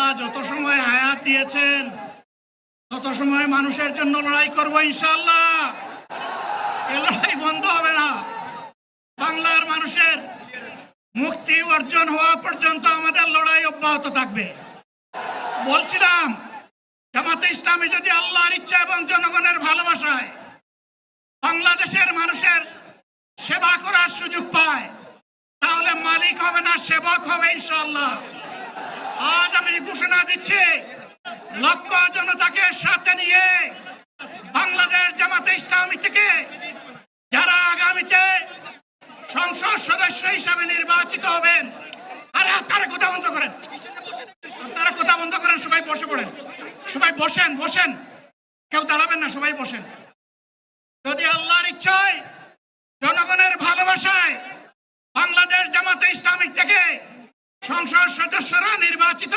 আল্লাহ যত সময় হায়াত দিয়েছেন তত সময় মানুষের জন্য লড়াই করব ইনশাআল্লাহ। এই লড়াই বন্ধ হবে না। বাংলার মানুষের মুক্তি অর্জন হওয়া পর্যন্ত আমাদের লড়াই অব্যাহত থাকবে। বলছিলাম জামাতে ইসলামী যদি আল্লাহর ইচ্ছা এবং জনগণের ভালোবাসায় বাংলাদেশের মানুষের সেবা করার সুযোগ পায়, তাহলে মালিক হবে না, সেবক হবে ইনশাআল্লাহ। আজ আমি ঘোষণা দিচ্ছি, লক্ষ জনতাকে সাথে নিয়ে বাংলাদেশ জামাতে ইসলামী থেকে যারা আগামীতে সংসদ সদস্য হিসাবে নির্বাচিত হবেন, আরে আপনারা কথা বন্ধ করেন, আপনারা কথা বন্ধ করেন, সবাই বসে পড়েন, সবাই বসেন, বসেন, কেউ দাঁড়াবেন না, সবাই বসেন। যদি আল্লাহর ইচ্ছায় জনগণের ভালোবাসায় বাংলাদেশ জামাতে ইসলামী থেকে সংসদ সদস্যরা নির্বাচিত